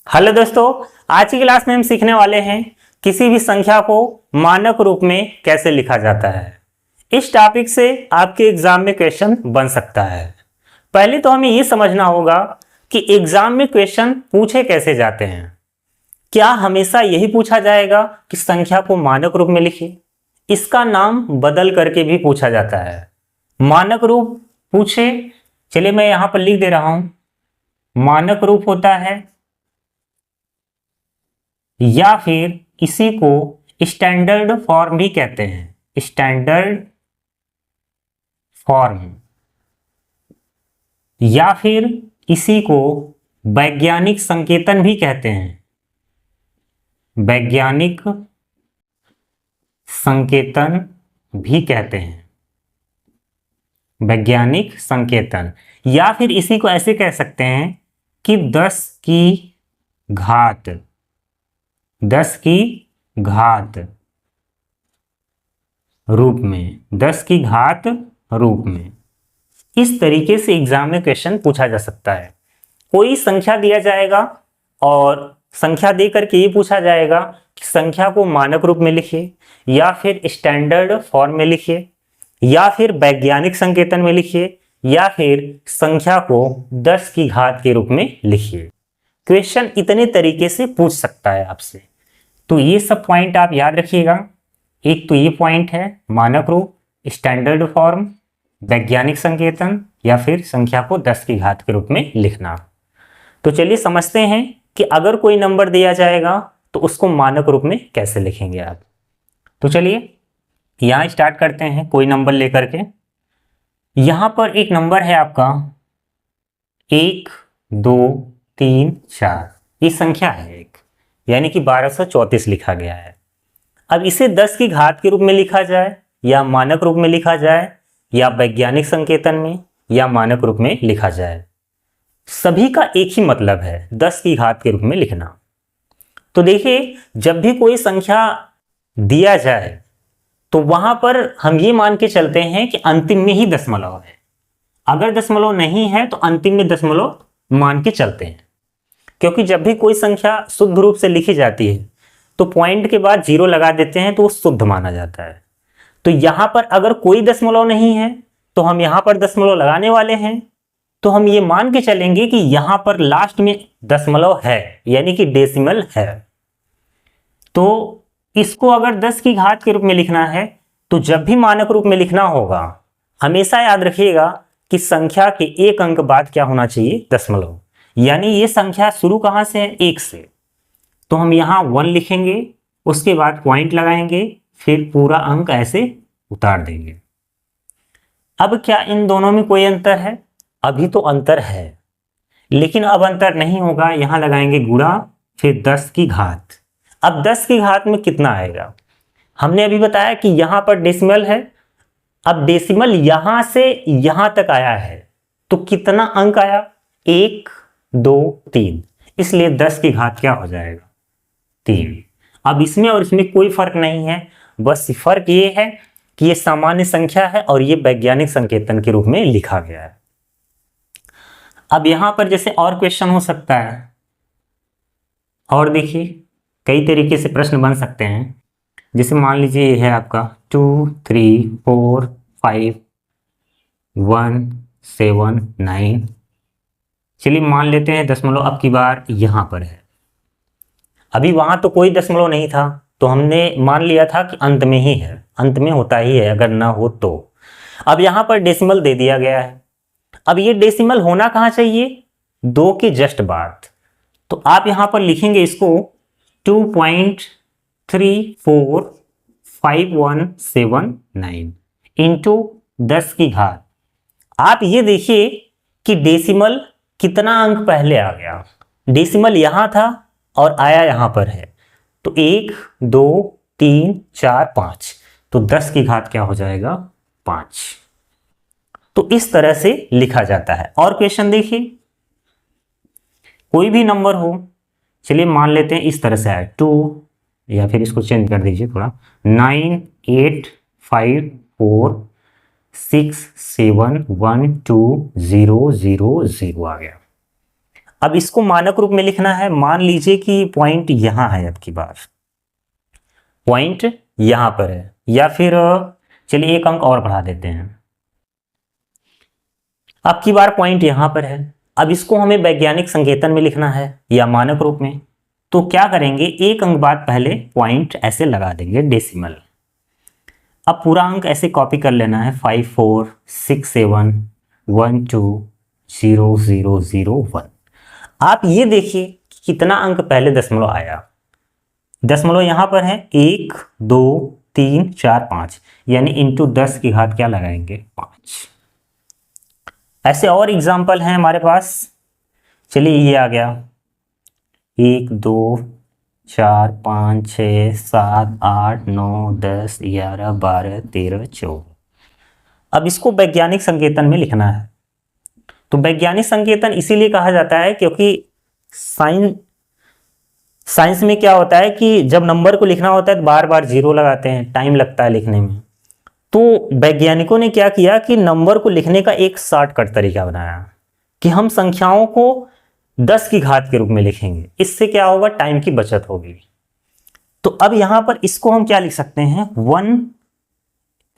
Hello दोस्तों, आज की क्लास में हम सीखने वाले हैं किसी भी संख्या को मानक रूप में कैसे लिखा जाता है। इस टॉपिक से आपके एग्जाम में क्वेश्चन बन सकता है। पहले तो हमें ये समझना होगा कि एग्जाम में क्वेश्चन पूछे कैसे जाते हैं। क्या हमेशा यही पूछा जाएगा कि संख्या को मानक रूप में लिखिए? इसका नाम बदल करके भी पूछा जाता है। मानक रूप पूछे, चलिए मैं यहां पर लिख दे रहा हूं। मानक रूप होता है या फिर इसी को स्टैंडर्ड फॉर्म भी कहते हैं। स्टैंडर्ड फॉर्म या फिर इसी को वैज्ञानिक संकेतन भी कहते हैं। वैज्ञानिक संकेतन भी कहते हैं। वैज्ञानिक संकेतन या फिर इसी को ऐसे कह सकते हैं कि 10 की घात रूप में, 10 की घात रूप में। इस तरीके से एग्जाम में क्वेश्चन पूछा जा सकता है। कोई संख्या दिया जाएगा और संख्या दे करके ये पूछा जाएगा कि संख्या को मानक रूप में लिखिए या फिर स्टैंडर्ड फॉर्म में लिखिए या फिर वैज्ञानिक संकेतन में लिखिए या फिर संख्या को 10 की घात के रूप में लिखिए। क्वेश्चन इतने तरीके से पूछ सकता है आपसे। तो ये सब पॉइंट आप याद रखिएगा। एक तो ये पॉइंट है मानक रूप, स्टैंडर्ड फॉर्म, वैज्ञानिक संकेतन या फिर संख्या को 10 की घात के रूप में लिखना। तो चलिए समझते हैं कि अगर कोई नंबर दिया जाएगा तो उसको मानक रूप में कैसे लिखेंगे आप। तो चलिए यहाँ स्टार्ट करते हैं कोई नंबर लेकर के। यहाँ पर एक नंबर है आपका 1 2 3 4, ये संख्या है एक, यानी कि 1234 लिखा गया है। अब इसे 10 की घात के रूप में लिखा जाए या मानक रूप में लिखा जाए या वैज्ञानिक संकेतन में या मानक रूप में लिखा जाए, सभी का एक ही मतलब है, 10 की घात के रूप में लिखना। तो देखिए, जब भी कोई संख्या दिया जाए तो वहां पर हम ये मान के चलते हैं कि अंतिम में ही दशमलव है। अगर दशमलव नहीं है तो अंतिम में दशमलव मान के चलते हैं, क्योंकि जब भी कोई संख्या शुद्ध रूप से लिखी जाती है तो पॉइंट के बाद 0 लगा देते हैं तो वो शुद्ध माना जाता है। तो यहां पर अगर कोई दशमलव नहीं है तो हम यहां पर दशमलव लगाने वाले हैं, तो हम ये मान के चलेंगे कि यहां पर लास्ट में दशमलव है, यानी कि डेसिमल है। तो इसको अगर 10 की घात के रूप में लिखना है तो जब भी मानक रूप में लिखना होगा, हमेशा याद रखिएगा कि संख्या के एक अंक बाद क्या होना चाहिए, दशमलव। यानी ये संख्या शुरू कहां से है, 1 से। तो हम यहां 1 लिखेंगे, उसके बाद पॉइंट लगाएंगे, फिर पूरा अंक ऐसे उतार देंगे। अब क्या इन दोनों में कोई अंतर है? अभी तो अंतर है, लेकिन अब अंतर नहीं होगा। यहां लगाएंगे गुणा, फिर 10 की घात। अब 10 की घात में कितना आएगा? हमने अभी बताया कि यहां पर डेसिमल है। अब डेसिमल यहां से यहां तक आया है तो कितना अंक आया? 1 2 3, इसलिए 10 की घात क्या हो जाएगा, 3। अब इसमें और इसमें कोई फर्क नहीं है, बस फर्क ये है कि ये सामान्य संख्या है और ये वैज्ञानिक संकेतन के रूप में लिखा गया है। अब यहां पर जैसे और क्वेश्चन हो सकता है, और देखिए कई तरीके से प्रश्न बन सकते हैं। जैसे मान लीजिए ये है आपका 2 3 4 5 1 7 9। चलिए मान लेते हैं दशमलव अब की बार यहां पर है। अभी वहां तो कोई दशमलव नहीं था तो हमने मान लिया था कि अंत में ही है, अंत में होता ही है अगर ना हो तो। अब यहां पर डेसिमल दे दिया गया है। अब ये डेसिमल होना कहां चाहिए, 2 के जस्ट बाद। तो आप यहां पर लिखेंगे इसको 2.345179 इंटू 10 की घात। आप ये देखिए कि डेसिमल कितना अंक पहले आ गया। डेसिमल यहां था और आया यहां पर है, तो 1 2 3 4 5, तो 10 की घात क्या हो जाएगा, 5। तो इस तरह से लिखा जाता है। और क्वेश्चन देखिए, कोई भी नंबर हो, चलिए मान लेते हैं इस तरह से है 2, या फिर इसको चेंज कर दीजिए थोड़ा, 9 8 5 4 6 7 1 2 0 0 0 आ गया। अब इसको मानक रूप में लिखना है। मान लीजिए कि पॉइंट यहां है, अब की बार पॉइंट यहां पर है, या फिर चलिए एक अंक और बढ़ा देते हैं, अब की बार पॉइंट यहां पर है। अब इसको हमें वैज्ञानिक संकेतन में लिखना है या मानक रूप में। तो क्या करेंगे, एक अंक बाद पहले पॉइंट ऐसे लगा देंगे डेसिमल। अब पूरा अंक ऐसे कॉपी कर लेना है, 5 4 6 7 1 2 0 0 0 1। आप ये देखिए कितना अंक पहले दशमलव आया। दशमलव यहां पर है 1 2 3 4 5, यानी इंटू 10 की घात क्या लगाएंगे 5। ऐसे और एग्जाम्पल हैं हमारे पास। चलिए ये आ गया 1 2 4 5 6 7 8 9 10 11 12 13 14। अब इसको वैज्ञानिक संकेतन में लिखना है। तो वैज्ञानिक संकेतन इसीलिए कहा जाता है क्योंकि साइंस में क्या होता है कि जब नंबर को लिखना होता है तो बार बार जीरो लगाते हैं, टाइम लगता है लिखने में। तो वैज्ञानिकों ने क्या किया कि नंबर को लिखने का एक शॉर्टकट तरीका बनाया कि हम संख्याओं को 10 की घात के रूप में लिखेंगे। इससे क्या होगा, टाइम की बचत होगी। तो अब यहां पर इसको हम क्या लिख सकते हैं,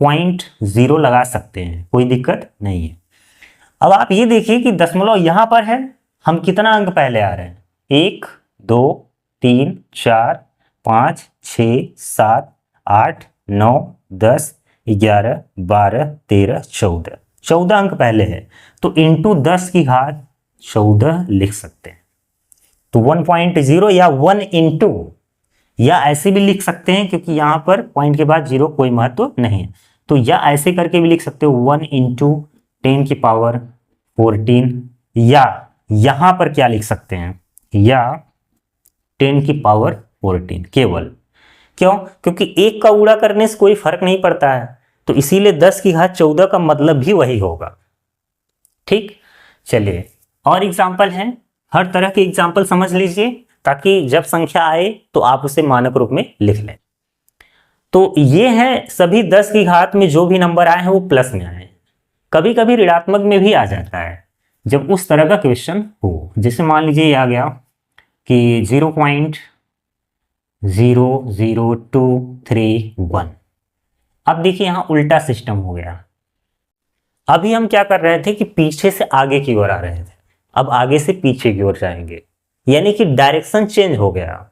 1.0 लगा सकते हैं, कोई दिक्कत नहीं है। अब आप ये देखिए कि दशमलव यहां पर है, हम कितना अंक पहले आ रहे हैं, 1 2 3 4 5 6 7 8 9 10 11 12 13 14, 14 अंक पहले है। तो इंटू 10 की घात 14 लिख सकते हैं। तो 1.0 या 1 इंटू, या ऐसे भी लिख सकते हैं क्योंकि यहां पर पॉइंट के बाद जीरो कोई महत्व नहीं है। तो या ऐसे करके भी लिख सकते हो 1 इंटू 10 की पावर 14, या यहां पर क्या लिख सकते हैं, या 10 की पावर 14 केवल। क्यों, क्योंकि एक का गुणा करने से कोई फर्क नहीं पड़ता है, तो इसीलिए 10 की घात 14 का मतलब भी वही होगा। ठीक, चलिए और एग्जाम्पल हैं, हर तरह के एग्जाम्पल समझ लीजिए ताकि जब संख्या आए तो आप उसे मानक रूप में लिख लें। तो ये है सभी 10 की घात में जो भी नंबर आए हैं वो प्लस में आए। कभी कभी ऋणात्मक में भी आ जाता है जब उस तरह का क्वेश्चन हो। जैसे मान लीजिए ये आ गया कि 0.00231। अब देखिए यहां उल्टा सिस्टम हो गया। अभी हम क्या कर रहे थे कि पीछे से आगे की ओर आ रहे थे, अब आगे से पीछे की ओर जाएंगे, यानी कि डायरेक्शन चेंज हो गया।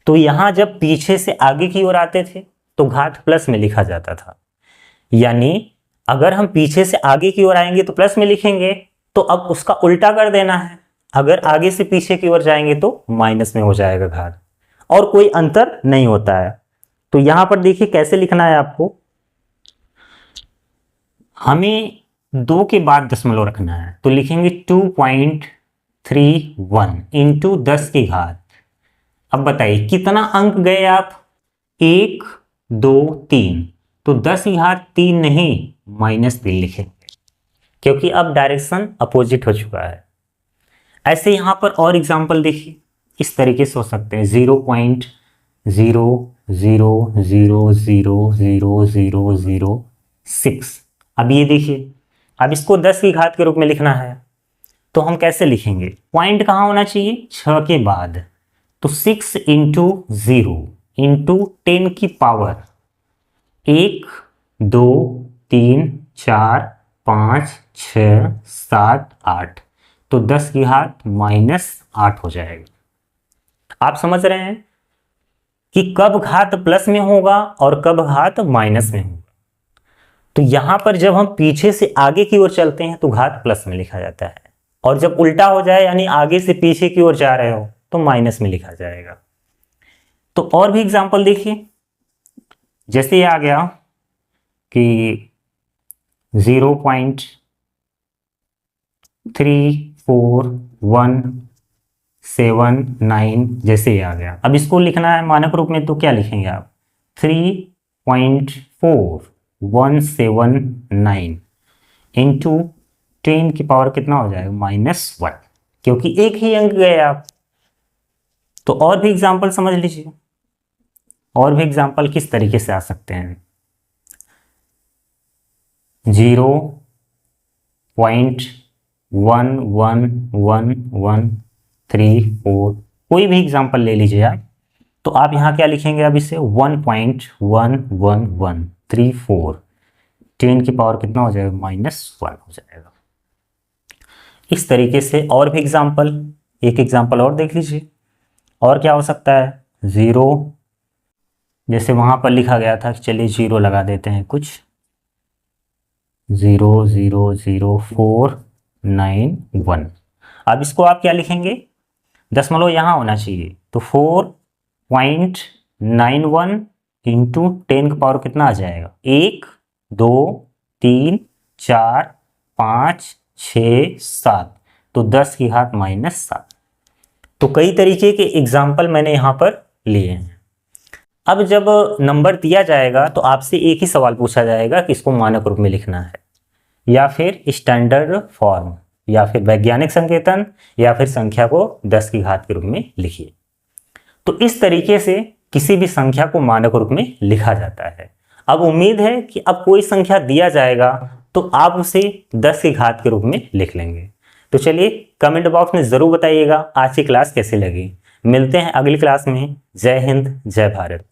तो यहां जब पीछे से आगे की ओर आते थे तो घात प्लस में लिखा जाता था, यानी अगर हम पीछे से आगे की ओर आएंगे तो प्लस में लिखेंगे, तो अब उसका उल्टा कर देना है। अगर आगे से पीछे की ओर जाएंगे तो माइनस में हो जाएगा घात, और कोई अंतर नहीं होता है। तो यहां पर देखिए कैसे लिखना है आपको, हमें 2 के बाद दशमलव रखना है, तो लिखेंगे 2.31 इंटू 10 की घात। अब बताइए कितना अंक गए आप, 1 2 3, तो 10 की घात 3 नहीं -3 लिखेंगे क्योंकि अब डायरेक्शन अपोजिट हो चुका है। ऐसे यहां पर और एग्जांपल देखिए, इस तरीके से हो सकते हैं 0.000000006। अब ये देखिए, अब इसको 10 की घात के रूप में लिखना है तो हम कैसे लिखेंगे, पॉइंट कहाँ होना चाहिए, 6 के बाद। तो 6 इंटू 0 इंटू 10 की पावर 1 2 3 4 5 6 7 8, तो 10 की घात -8 हो जाएगा। आप समझ रहे हैं कि कब घात प्लस में होगा और कब घात माइनस में होगा। तो यहां पर जब हम पीछे से आगे की ओर चलते हैं तो घात प्लस में लिखा जाता है, और जब उल्टा हो जाए यानी आगे से पीछे की ओर जा रहे हो तो माइनस में लिखा जाएगा। तो और भी एग्जांपल देखिए, जैसे ये आ गया कि 0.3417 जैसे ये आ गया। अब इसको लिखना है मानक रूप में, तो क्या लिखेंगे आप, 3.4179 इंटू 10 की पावर कितना हो जाएगा -1, क्योंकि एक ही अंक गए आप। तो और भी एग्जांपल समझ लीजिए, और भी एग्जांपल किस तरीके से आ सकते हैं, 0.1111 3, 4, कोई भी एग्जाम्पल ले लीजिए आप। तो आप यहाँ क्या लिखेंगे अब इसे 1.1134, 10 की पावर कितना हो जाएगा -1 हो जाएगा। इस तरीके से और भी एग्जाम्पल, एक एग्जाम्पल और देख लीजिए। और क्या हो सकता है, 0, जैसे वहाँ पर लिखा गया था, चलिए 0 लगा देते हैं कुछ, 0.00491। अब इसको आप क्या लिखेंगे, दशमलव यहाँ होना चाहिए, तो 4.91 इंटू 10 का पावर कितना आ जाएगा, 1, 2, 3, 4, 5, 6, 7, तो 10 की घात -7। तो कई तरीके के एग्जाम्पल मैंने यहाँ पर लिए हैं। अब जब नंबर दिया जाएगा तो आपसे एक ही सवाल पूछा जाएगा कि इसको मानक रूप में लिखना है, या फिर स्टैंडर्ड फॉर्म, या फिर वैज्ञानिक संकेतन, या फिर संख्या को 10 की घात के रूप में लिखिए। तो इस तरीके से किसी भी संख्या को मानक रूप में लिखा जाता है। अब उम्मीद है कि अब कोई संख्या दिया जाएगा तो आप उसे 10 की घात के रूप में लिख लेंगे। तो चलिए कमेंट बॉक्स में ज़रूर बताइएगा आज की क्लास कैसी लगी। मिलते हैं अगली क्लास में। जय हिंद, जय भारत।